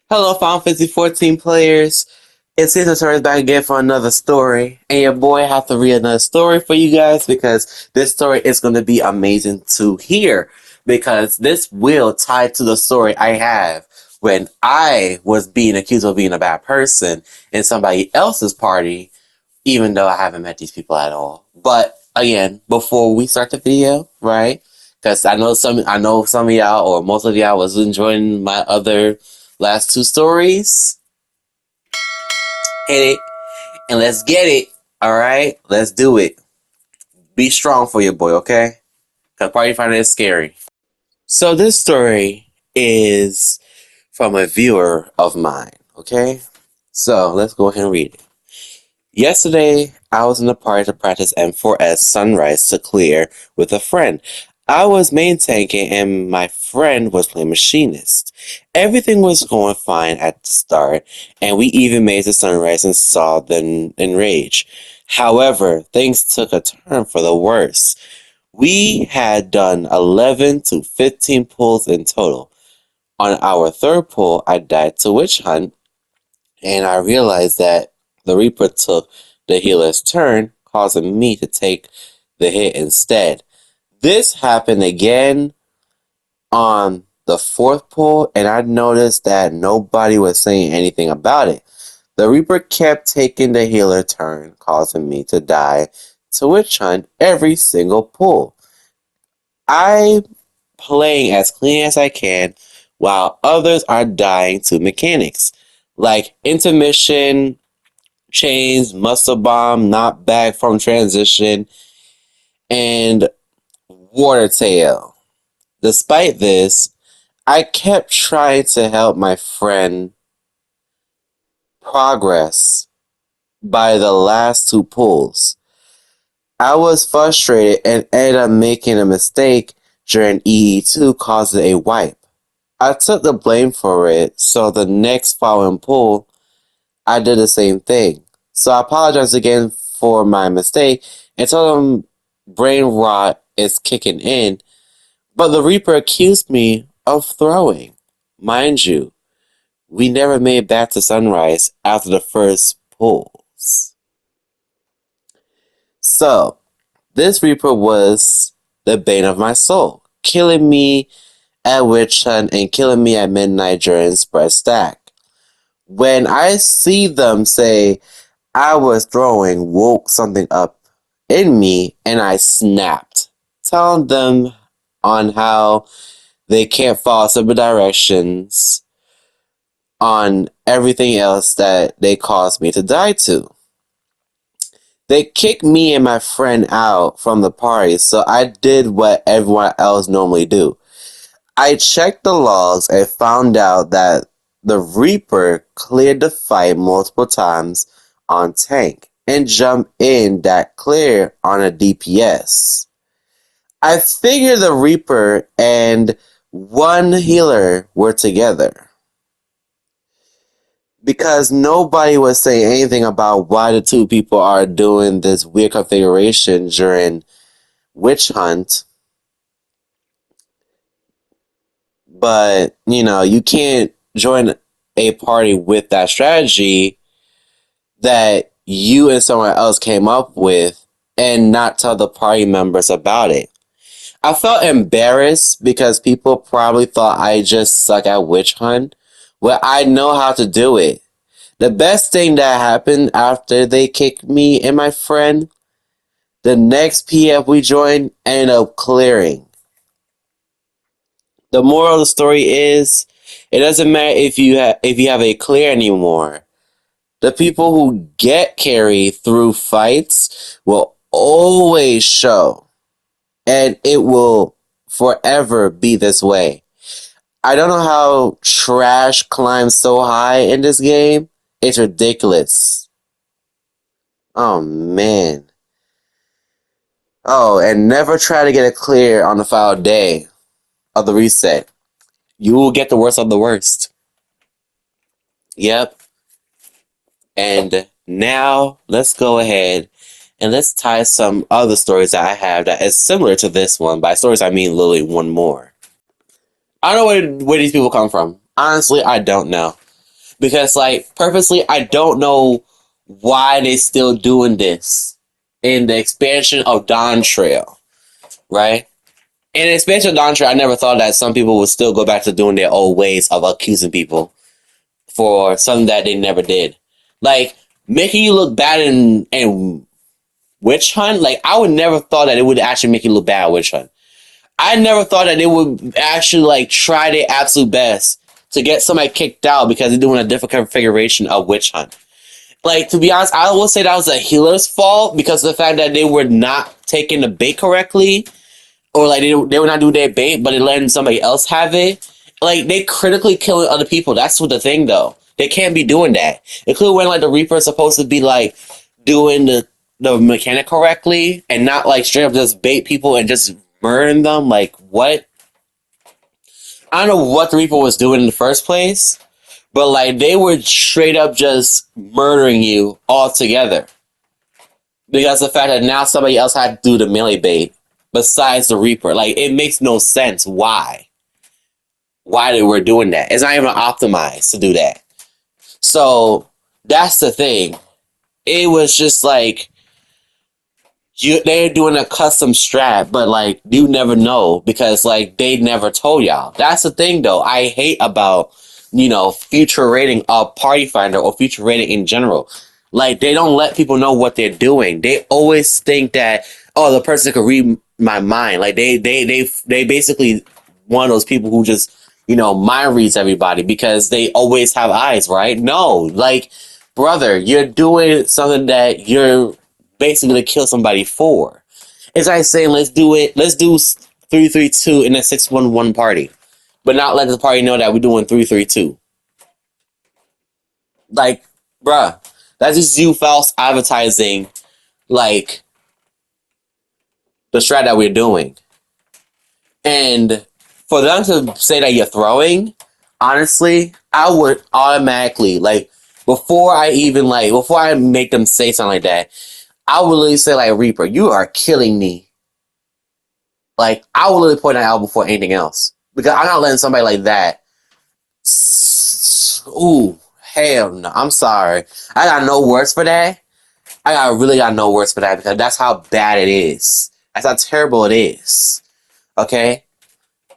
Hello, Final Fantasy 14 players. It's Caesar turns back again for another story. And your boy have to read another story for you guys because this story is going to be amazing to hear. Because this will tie to the story I have when I was being accused of being a bad person in somebody else's party, even though I haven't met these people at all. But again, before we start the video, right? Because I know some of y'all or most of y'all was enjoying my other last two stories. Hit it and let's get it. All right, let's do it. Be strong for your boy, okay? Because party finder is scary. So this story is from a viewer of mine, okay? So let's go ahead and read it. Yesterday, I was in the party to practice M4S Sunrise to clear with a friend. I was main tanking and my friend was playing machinist. Everything was going fine at the start, and we even made the sunrise and saw them enrage. However, things took a turn for the worse. We had done 11 to 15 pulls in total. On our third pull, I died to Witch Hunt, and I realized that the Reaper took the healer's turn, causing me to take the hit instead. This happened again on the fourth pull, and I noticed that nobody was saying anything about it. The Reaper kept taking the healer turn, causing me to die to Witch Hunt every single pull. I'm playing as clean as I can, while others are dying to mechanics, like intermission, chains, muscle bomb, not back from transition, and water tail. Despite this, I kept trying to help my friend progress by the last two pulls. I was frustrated and ended up making a mistake during EE2 causing a wipe. I took the blame for it, so the next following pull, I did the same thing. So I apologized again for my mistake and told him brain rot is kicking in, but the Reaper accused me of throwing. Mind you, we never made it back to Sunrise after the first pulls. So, this Reaper was the bane of my soul, killing me at Witch Hunt and killing me at midnight during Spread Stack. When I see them say I was throwing woke something up in me and I snapped, telling them on how they can't follow simple directions on everything else that they caused me to die to. They kicked me and my friend out from the party, so I did what everyone else normally do. I checked the logs and found out that the Reaper cleared the fight multiple times on tank and jumped in that clear on a DPS. I figured the Reaper and one healer were together because nobody was saying anything about why the two people are doing this weird configuration during Witch Hunt. But, you can't join a party with that strategy that you and someone else came up with and not tell the party members about it. I felt embarrassed because people probably thought I just suck at Witch Hunt. Well, I know how to do it. The best thing that happened after they kicked me and my friend, the next PF we joined ended up clearing. The moral of the story is, it doesn't matter if you have a clear anymore. The people who get carried through fights will always show, and it will forever be this way. I don't know how trash climbs so high in this game. It's ridiculous. Oh man. Oh, and never try to get a clear on the final day of the reset. You will get the worst of the worst. Yep. And now let's go ahead and let's tie some other stories that I have that is similar to this one. By stories, I mean literally one more. I don't know where these people come from. Honestly, I don't know. Because, like, purposely, I don't know why they still doing this in the expansion of Dawn Trail, right? In the expansion of Dawn Trail, I never thought that some people would still go back to doing their old ways of accusing people for something that they never did. Like, making you look bad in Witch Hunt, like, I would never thought that it would actually make you look bad at Witch Hunt. I never thought that they would actually, like, try their absolute best to get somebody kicked out because they're doing a different configuration of Witch Hunt. Like, to be honest, I will say that was a healer's fault because of the fact that they were not taking the bait correctly, or like they were not doing their bait, but they letting somebody else have it. Like, they critically killing other people. That's what the thing, though. They can't be doing that. Including when, like, the Reaper is supposed to be, like, doing the mechanic correctly and not, like, straight up just bait people and just murdering them. Like, what? I don't know what the Reaper was doing in the first place, but, like, they were straight up just murdering you altogether. Because of the fact that now somebody else had to do the melee bait besides the Reaper. Like, it makes no sense why. Why they were doing that. It's not even optimized to do that. So, that's the thing. It was just like, they're doing a custom strat, but like you never know because like they never told y'all. That's the thing though. I hate about future rating of Party Finder or future rating in general. Like they don't let people know what they're doing. They always think that the person could read my mind. Like they basically one of those people who just mind reads everybody because they always have eyes, right? No, like brother, you're doing something that you're basically to kill somebody for. It's like saying let's do 332 in a 611 party, but not let the party know that we're doing 332. Like, bruh, that's just you false advertising like the strat that we're doing. And for them to say that you're throwing, honestly, I would automatically before I make them say something like that, I would literally say like Reaper, you are killing me. Like, I will literally point that out before anything else. Because I'm not letting somebody like that. Ooh, hell no. I'm sorry. I got no words for that. Really got no words for that because that's how bad it is. That's how terrible it is. Okay?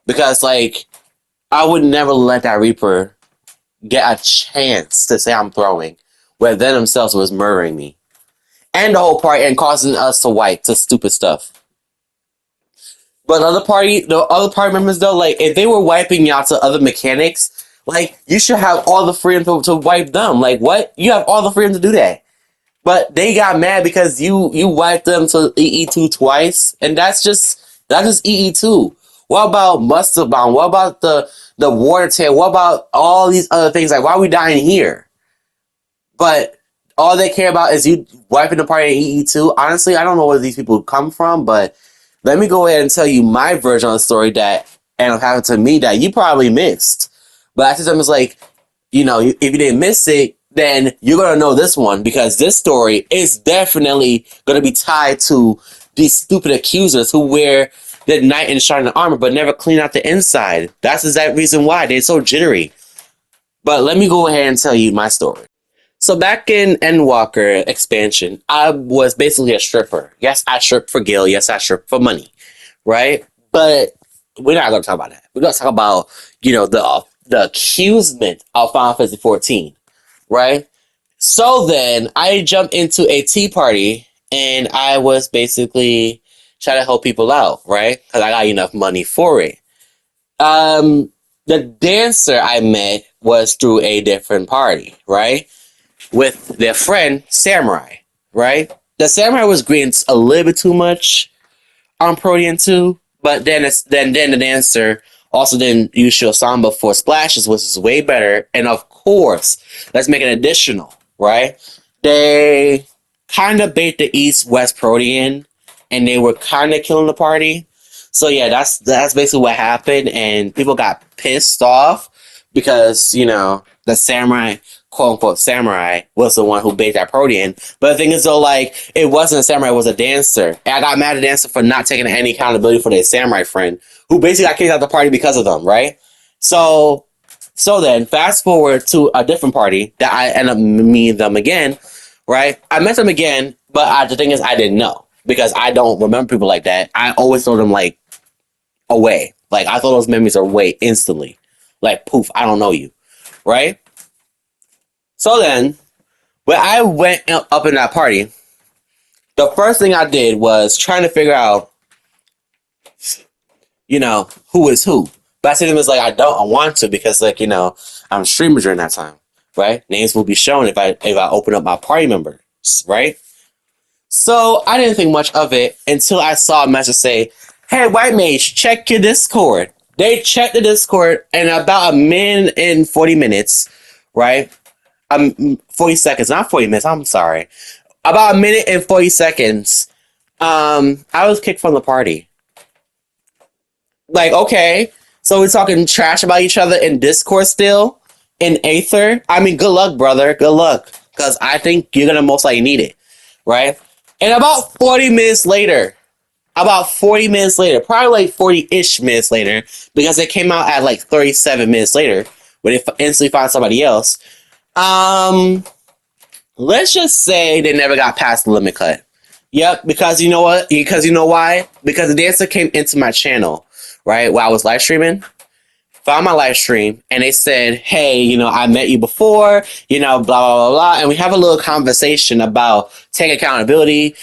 Because, like, I would never let that Reaper get a chance to say I'm throwing, where they themselves was murdering me. And the whole party and causing us to wipe to stupid stuff. But the other party members though, like if they were wiping y'all to other mechanics, like you should have all the freedom to wipe them. Like what? You have all the freedom to do that. But they got mad because you wiped them to EE2 twice, and that's just EE2. What about Mustard Bomb? What about the Water Tail? What about all these other things? Like why are we dying here? But all they care about is you wiping the party in EE2. Honestly, I don't know where these people come from, but let me go ahead and tell you my version of the story that ended up happening to me that you probably missed. But I think it's like, if you didn't miss it, then you're going to know this one because this story is definitely going to be tied to these stupid accusers who wear the knight in shining armor but never clean out the inside. That's the exact reason why they're so jittery. But let me go ahead and tell you my story. So back in Endwalker expansion, I was basically a stripper. Yes, I stripped for Gil. Yes, I stripped for money. Right? But we're not going to talk about that. We're going to talk about, the accusement of Final Fantasy 14. Right? So then I jumped into a tea party and I was basically trying to help people out. Right? Because I got enough money for it. The dancer I met was through a different party. Right? With their friend Samurai, right? The Samurai was green a little bit too much on Protean 2, but then the dancer also didn't use Samba for splashes, which is way better. And of course, let's make an additional, right? They kind of bait the East-West Protean, and they were kind of killing the party. So yeah, that's basically what happened, and people got pissed off because the samurai, quote unquote samurai, was the one who bait that Protean. But the thing is though, like it wasn't a samurai, it was a dancer, and I got mad at the dancer for not taking any accountability for their samurai friend, who basically got kicked out of the party because of them, right? So So then, fast forward to a different party that I end up meeting them again, right? I met them again, but the thing is, I didn't know because I don't remember people like that. I always throw them like away. Like I throw those memories away instantly. Like poof, I don't know you, right? So then, when I went up in that party, the first thing I did was trying to figure out, who is who. But I said to them, it's like, I want to because, like, I'm streaming during that time, right? Names will be shown if I open up my party members, right? So I didn't think much of it until I saw a message say, hey, White Mage, check your Discord. They checked the Discord in about a minute and 40 minutes, right? 40 seconds, not 40 minutes, I'm sorry. About a minute and 40 seconds, I was kicked from the party. Like, okay, so we're talking trash about each other in Discord still? In Aether? I mean, good luck, brother. Good luck. Because I think you're going to most likely need it. Right? And about 40 minutes later, probably like 40-ish minutes later, because it came out at like 37 minutes later, when they instantly found somebody else, let's just say they never got past the limit cut. Yep, because you know what? Because you know why? Because the dancer came into my channel, right, while I was live streaming, found my live stream, and they said, hey, I met you before, blah, blah, blah, blah, and we have a little conversation about take accountability,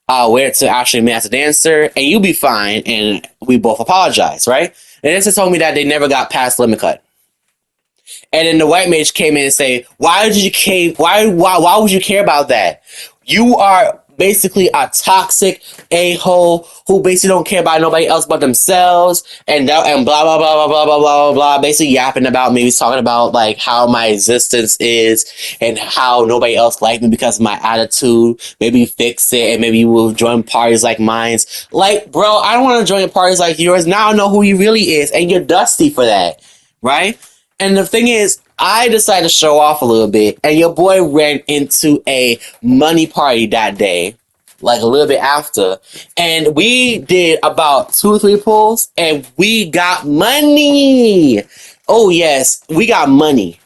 where to actually meet as a dancer, and you'll be fine, and we both apologize, right? And dancer told me that they never got past limit cut. And then the White Mage came in and say, why would you care about that? You are basically a toxic a-hole who basically don't care about nobody else but themselves, and blah blah blah blah blah blah blah blah, basically yapping about me, talking about like how my existence is and how nobody else liked me because of my attitude. Maybe fix it and maybe you will join parties like mine. Like, bro, I don't want to join parties like yours. Now I know who you really is, and you're dusty for that, right? And the thing is, I decided to show off a little bit, and your boy ran into a money party that day, like a little bit after, and we did about 2 or 3 pulls, and we got money. Oh yes, we got money,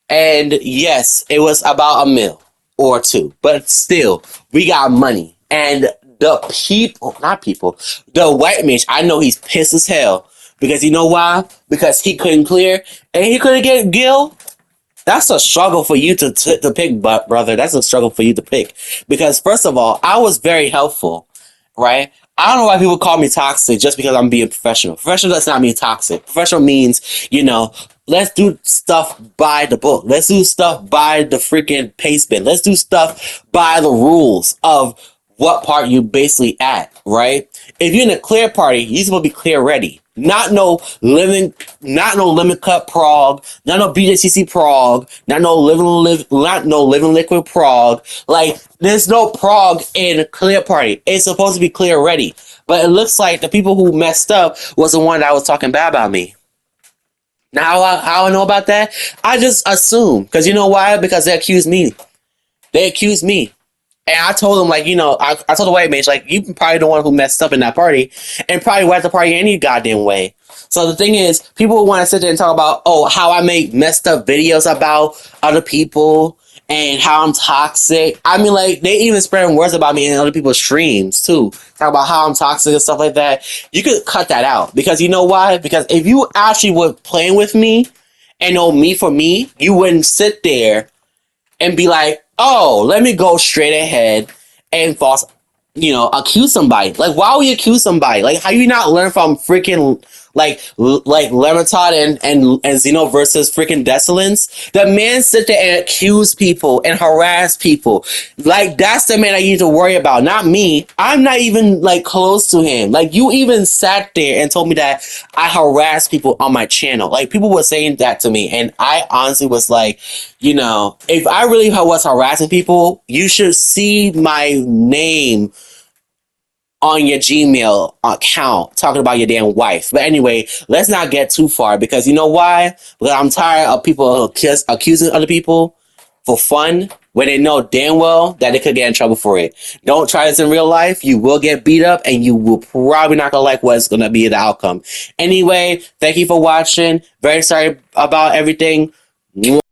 and yes, it was about a mil or two, but still, we got money. And the White Mage, I know he's pissed as hell. Because you know why? Because he couldn't clear and he couldn't get Gil. That's a struggle for you to pick, brother. That's a struggle for you to pick. Because first of all, I was very helpful, right? I don't know why people call me toxic just because I'm being professional. Professional does not mean toxic. Professional means, let's do stuff by the book. Let's do stuff by the freaking pace bin. Let's do stuff by the rules of what part you basically at, right? If you're in a clear party, you're supposed to be clear ready. Not no limit cut prog, not no BJCC prog, not no living liquid prog. Like there's no prog in clear party. It's supposed to be clear ready. But it looks like the people who messed up was the one that was talking bad about me. Now how I know about that? I just assume. Because you know why? Because they accused me. And I told him, like, I told the White Mage, like, you probably the one who messed up in that party and probably went at the party any goddamn way. So the thing is, people want to sit there and talk about, how I make messed up videos about other people and how I'm toxic. I mean, like, they even spreading words about me in other people's streams, too. Talk about how I'm toxic and stuff like that. You could cut that out. Because you know why? Because if you actually were playing with me and know me for me, you wouldn't sit there and be like, let me go straight ahead and accuse somebody. Like, why would you accuse somebody? Like, how you not learn from freaking like Lematod and Xeno versus freaking Desolence? The man sit there and accuse people and harass people. Like, that's the man I need to worry about, not me. I'm not even like close to him. Like, you even sat there and told me that I harass people on my channel. Like, people were saying that to me, and I honestly was like, if I really was harassing people, you should see my name on your Gmail account talking about your damn wife. But anyway, let's not get too far because you know why? Because I'm tired of people accusing other people for fun when they know damn well that they could get in trouble for it. Don't try this in real life. You will get beat up and you will probably not gonna like what's gonna be the outcome. Anyway, thank you for watching. Very sorry about everything.